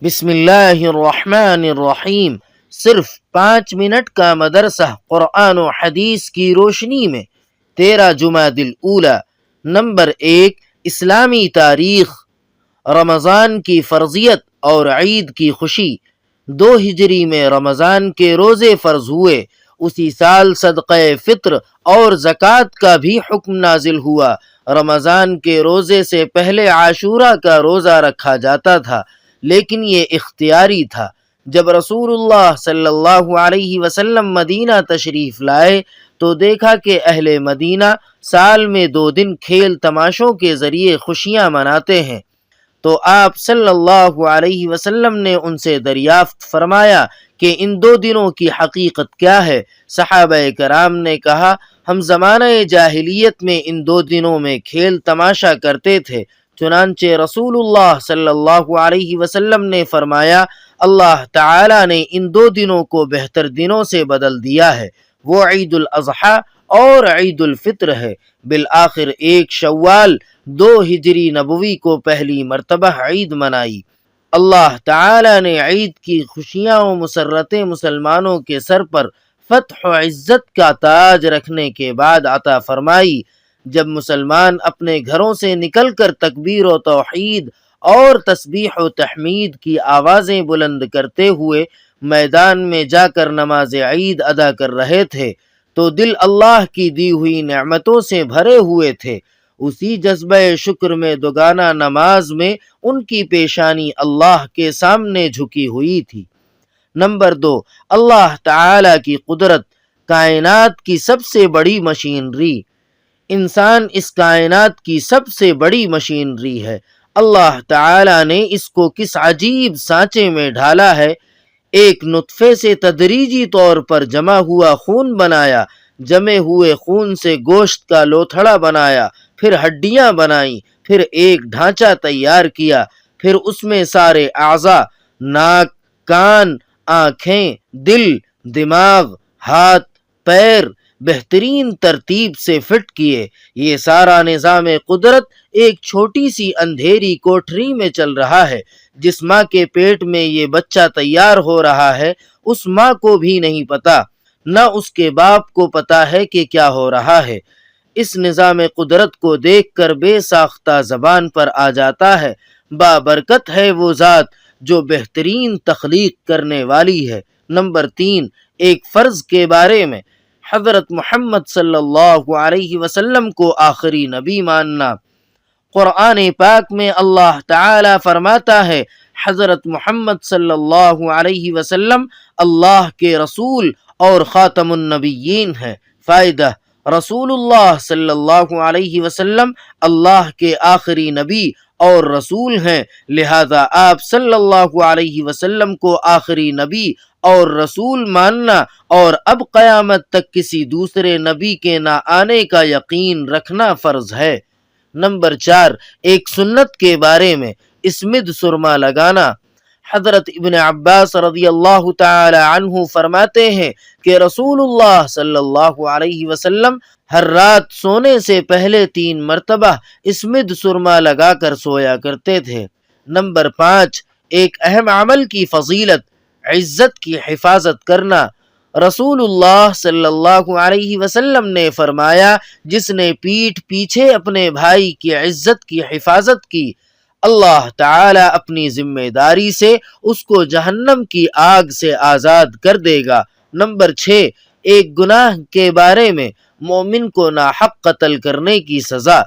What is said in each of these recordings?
بسم اللہ الرحمن الرحیم۔ صرف 5 منٹ کا مدرسہ قرآن و حدیث کی روشنی میں 13 جمادی الاولی۔ نمبر 1، اسلامی تاریخ۔ رمضان کی فرضیت اور عید کی خوشی۔ 2 ہجری میں رمضان کے روزے فرض ہوئے، اسی سال صدقہ فطر اور زکوٰۃ کا بھی حکم نازل ہوا۔ رمضان کے روزے سے پہلے عاشورہ کا روزہ رکھا جاتا تھا، لیکن یہ اختیاری تھا۔ جب رسول اللہ صلی اللہ علیہ وسلم مدینہ تشریف لائے تو دیکھا کہ اہل مدینہ سال میں 2 دن کھیل تماشوں کے ذریعے خوشیاں مناتے ہیں، تو آپ صلی اللہ علیہ وسلم نے ان سے دریافت فرمایا کہ ان 2 دنوں کی حقیقت کیا ہے؟ صحابہ کرام نے کہا، ہم زمانہ جاہلیت میں ان 2 دنوں میں کھیل تماشا کرتے تھے۔ چنانچہ رسول اللہ صلی اللہ علیہ وسلم نے فرمایا، اللہ تعالی نے ان 2 دنوں کو بہتر دنوں سے بدل دیا ہے، وہ عید الاضحیٰ اور عید الفطر ہے۔ بالآخر 1 شوال 2 ہجری نبوی کو پہلی مرتبہ عید منائی۔ اللہ تعالی نے عید کی خوشیاں و مسرتیں مسلمانوں کے سر پر فتح و عزت کا تاج رکھنے کے بعد عطا فرمائی۔ جب مسلمان اپنے گھروں سے نکل کر تکبیر و توحید اور تسبیح و تحمید کی آوازیں بلند کرتے ہوئے میدان میں جا کر نماز عید ادا کر رہے تھے تو دل اللہ کی دی ہوئی نعمتوں سے بھرے ہوئے تھے۔ اسی جذبہ شکر میں دوگانہ نماز میں ان کی پیشانی اللہ کے سامنے جھکی ہوئی تھی۔ نمبر 2، اللہ تعالی کی قدرت۔ کائنات کی سب سے بڑی مشینری۔ انسان اس کائنات کی سب سے بڑی مشینری ہے۔ اللہ تعالی نے اس کو کس عجیب سانچے میں ڈھالا ہے۔ ایک نطفے سے تدریجی طور پر جمع ہوا خون بنایا، جمے ہوئے خون سے گوشت کا لوتھڑا بنایا، پھر ہڈیاں بنائیں، پھر ایک ڈھانچہ تیار کیا، پھر اس میں سارے اعضاء، ناک، کان، آنکھیں، دل، دماغ، ہاتھ، پیر بہترین ترتیب سے فٹ کیے۔ یہ سارا نظام قدرت ایک چھوٹی سی اندھیری کوٹھری میں چل رہا ہے۔ جس ماں کے پیٹ میں یہ بچہ تیار ہو رہا ہے، اس ماں کو بھی نہیں پتا، نہ اس کے باپ کو پتا ہے کہ کیا ہو رہا ہے۔ اس نظام قدرت کو دیکھ کر بے ساختہ زبان پر آ جاتا ہے، بابرکت ہے وہ ذات جو بہترین تخلیق کرنے والی ہے۔ نمبر 3، ایک فرض کے بارے میں۔ حضرت محمد صلی اللہ علیہ وسلم کو آخری نبی ماننا۔ قرآن پاک میں اللہ تعالی فرماتا ہے، حضرت محمد صلی اللہ علیہ وسلم اللہ کے رسول اور خاتم النبیین ہیں۔ فائدہ: رسول اللہ صلی اللہ علیہ وسلم اللہ کے آخری نبی اور رسول ہیں، لہذا آپ صلی اللہ علیہ وسلم کو آخری نبی اور رسول ماننا اور اب قیامت تک کسی دوسرے نبی کے نہ آنے کا یقین رکھنا فرض ہے۔ نمبر 4، ایک سنت کے بارے میں۔ اسمد سرما لگانا۔ حضرت ابن عباس رضی اللہ تعالی عنہ فرماتے ہیں کہ رسول اللہ صلی اللہ علیہ وسلم ہر رات سونے سے پہلے 3 مرتبہ اسمد سرما لگا کر سویا کرتے تھے۔ نمبر 5، ایک اہم عمل کی فضیلت۔ عزت کی حفاظت کرنا۔ رسول اللہ صلی اللہ علیہ وسلم نے فرمایا، جس نے پیٹھ پیچھے اپنے بھائی کی عزت کی حفاظت کی، اللہ تعالی اپنی ذمہ داری سے اس کو جہنم کی آگ سے آزاد کر دے گا۔ نمبر 6، ایک گناہ کے بارے میں۔ مومن کو ناحق قتل کرنے کی سزا۔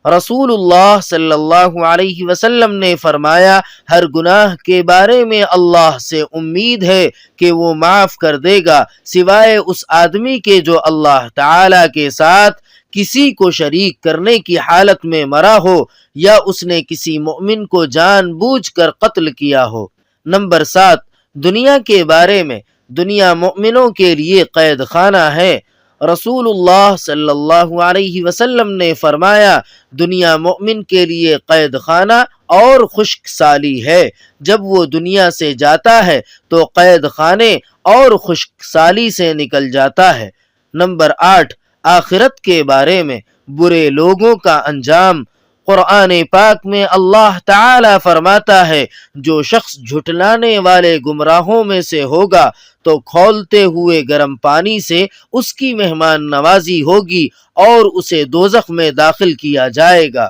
رسول اللہ صلی اللہ علیہ وسلم نے فرمایا، ہر گناہ کے بارے میں اللہ سے امید ہے کہ وہ معاف کر دے گا، سوائے اس آدمی کے جو اللہ تعالی کے ساتھ کسی کو شریک کرنے کی حالت میں مرا ہو یا اس نے کسی مومن کو جان بوجھ کر قتل کیا ہو۔ نمبر 7، دنیا کے بارے میں۔ دنیا مومنوں کے لیے قید خانہ ہے۔ رسول اللہ صلی اللہ علیہ وسلم نے فرمایا، دنیا مومن کے لیے قید خانہ اور خشک سالی ہے۔ جب وہ دنیا سے جاتا ہے تو قید خانے اور خشک سالی سے نکل جاتا ہے۔ نمبر 8، آخرت کے بارے میں۔ برے لوگوں کا انجام۔ قرآن پاک میں اللہ تعالی فرماتا ہے جو شخص جھٹلانے والے گمراہوں میں سے ہوگا تو کھولتے ہوئے گرم پانی سے اس کی مہمان نوازی ہوگی اور اسے دوزخ میں داخل کیا جائے گا۔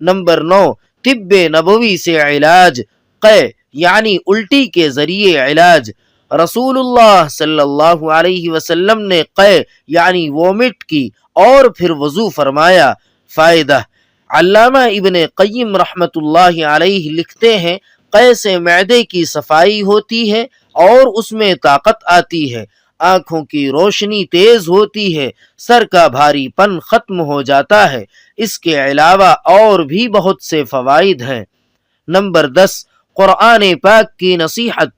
نمبر 9، طب نبوی سے علاج، قے یعنی الٹی کے ذریعے علاج۔ رسول اللہ صلی اللہ علیہ وسلم نے قے یعنی وومٹ کی اور پھر وضو فرمایا۔ فائدہ: علامہ ابن قیم رحمۃ اللہ علیہ لکھتے ہیں قے سے معدے کی صفائی ہوتی ہے اور اس میں طاقت آتی ہے، آنکھوں کی روشنی تیز ہوتی ہے، سر کا بھاری پن ختم ہو جاتا ہے۔ اس کے علاوہ اور بھی بہت سے فوائد ہیں۔ نمبر 10، قرآن پاک کی نصیحت۔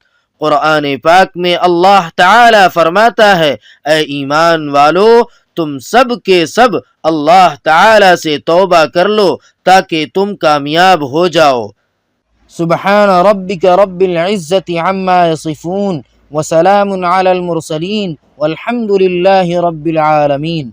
قرآن پاک میں اللہ تعالی فرماتا ہے اے ایمان والو تم سب کے سب اللہ تعالی سے توبہ کر لو تاکہ تم کامیاب ہو جاؤ۔ سبحان ربک رب العزت عما یصفون وسلام علی المرسلین والحمد للہ رب العالمین۔